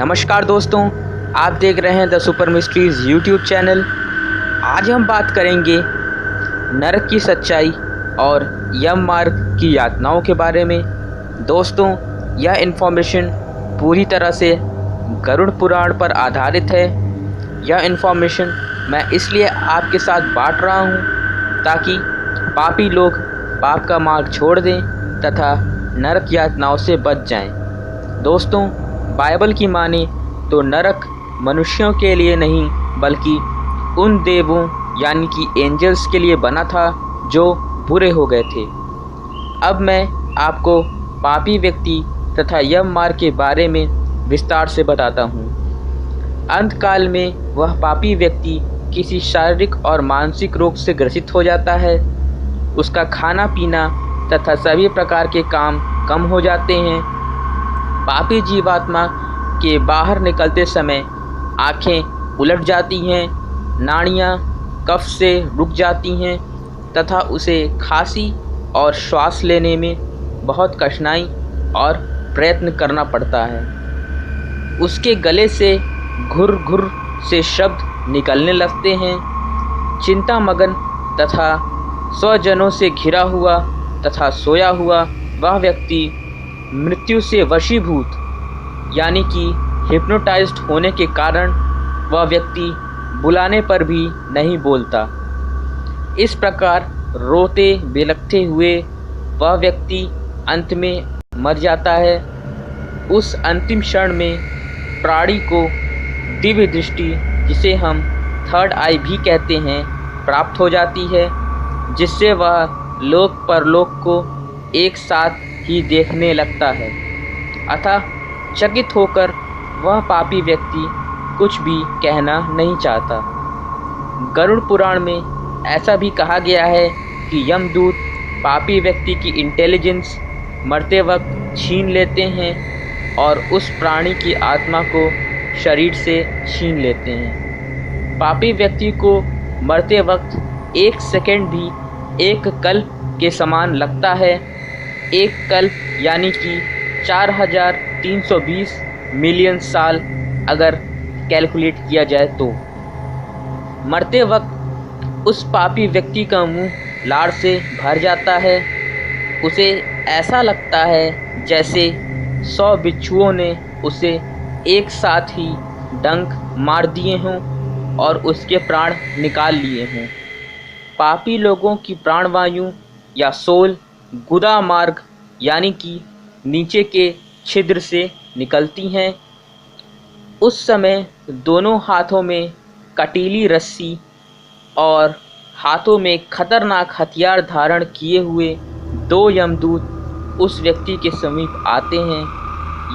नमस्कार दोस्तों, आप देख रहे हैं the super mysteries YouTube channel. आज हम बात करेंगे नरक की सच्चाई और यम मार्ग की यातनाओं के बारे में। दोस्तों, यह इन्फॉर्मेशन पूरी तरह से गरुड़ पुराण पर आधारित है। यह इन्फॉर्मेशन मैं इसलिए आपके साथ बांट रहा हूँ ताकि पापी लोग पाप का मार्ग छोड़ दें तथा नरक यातनाओं से बच जाएं। दोस्तों, बाइबल की माने तो नरक मनुष्यों के लिए नहीं बल्कि उन देवों यानी कि एंजल्स के लिए बना था जो बुरे हो गए थे। अब मैं आपको पापी व्यक्ति तथा यम मार्ग के बारे में विस्तार से बताता हूँ। अंतकाल में वह पापी व्यक्ति किसी शारीरिक और मानसिक रोग से ग्रसित हो जाता है। उसका खाना पीना तथा सभी प्रकार के काम कम हो जाते हैं। पापी जीवात्मा के बाहर निकलते समय आँखें उलट जाती हैं, नाड़ियाँ कफ से रुक जाती हैं तथा उसे खांसी और श्वास लेने में बहुत कठिनाई और प्रयत्न करना पड़ता है। उसके गले से घुर घुर से शब्द निकलने लगते हैं। चिंतामग्न तथा स्वजनों से घिरा हुआ तथा सोया हुआ वह व्यक्ति मृत्यु से वशीभूत यानी कि हिप्नोटाइज्ड होने के कारण वह व्यक्ति बुलाने पर भी नहीं बोलता। इस प्रकार रोते बिलखते हुए वह व्यक्ति अंत में मर जाता है। उस अंतिम क्षण में प्राणी को दिव्य दृष्टि, जिसे हम थर्ड आई भी कहते हैं, प्राप्त हो जाती है, जिससे वह लोक परलोक को एक साथ ही देखने लगता है। अतः चकित होकर वह पापी व्यक्ति कुछ भी कहना नहीं चाहता। गरुड़ पुराण में ऐसा भी कहा गया है कि यमदूत पापी व्यक्ति की इंटेलिजेंस मरते वक्त छीन लेते हैं और उस प्राणी की आत्मा को शरीर से छीन लेते हैं। पापी व्यक्ति को मरते वक्त एक सेकंड भी एक कल्प के समान लगता है। एक कल्प यानी कि 4320 मिलियन साल अगर कैलकुलेट किया जाए तो। मरते वक्त उस पापी व्यक्ति का मुंह लार से भर जाता है। उसे ऐसा लगता है जैसे 100 बिच्छुओं ने उसे एक साथ ही डंक मार दिए हों और उसके प्राण निकाल लिए हों। पापी लोगों की प्राणवायु या सोल गुदा मार्ग यानी कि नीचे के छिद्र से निकलती हैं। उस समय दोनों हाथों में कटीली रस्सी और हाथों में खतरनाक हथियार धारण किए हुए 2 यमदूत उस व्यक्ति के समीप आते हैं।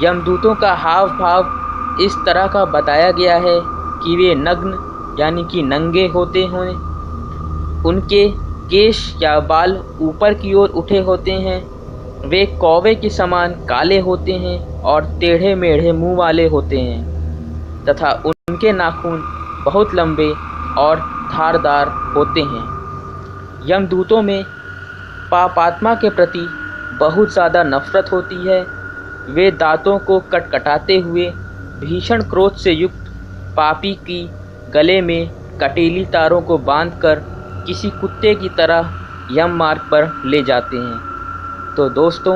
यमदूतों का हाव भाव इस तरह का बताया गया है कि वे नग्न यानी कि नंगे होते हैं। उनके केश या बाल ऊपर की ओर उठे होते हैं। वे कौवे के समान काले होते हैं और टेढ़े मेढ़े मुंह वाले होते हैं तथा उनके नाखून बहुत लंबे और धारदार होते हैं। यमदूतों में पापात्मा के प्रति बहुत ज़्यादा नफरत होती है। वे दांतों को कटकटाते हुए भीषण क्रोध से युक्त पापी की गले में कटीली तारों को बांधकर किसी कुत्ते की तरह यम मार्ग पर ले जाते हैं। तो दोस्तों,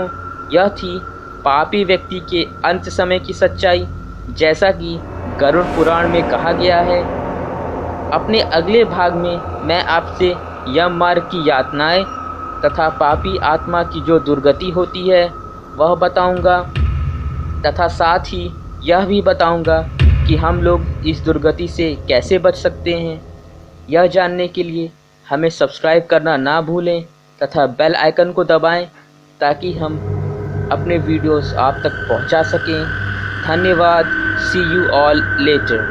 यह थी पापी व्यक्ति के अंत समय की सच्चाई, जैसा कि गरुड़ पुराण में कहा गया है। अपने अगले भाग में मैं आपसे यम मार्ग की यातनाएं तथा पापी आत्मा की जो दुर्गति होती है वह बताऊंगा तथा साथ ही यह भी बताऊंगा कि हम लोग इस दुर्गति से कैसे बच सकते हैं। यह जानने के लिए हमें सब्सक्राइब करना ना भूलें तथा बेल आइकन को दबाएं ताकि हम अपने वीडियोस आप तक पहुंचा सकें। धन्यवाद। सी यू ऑल लेटर।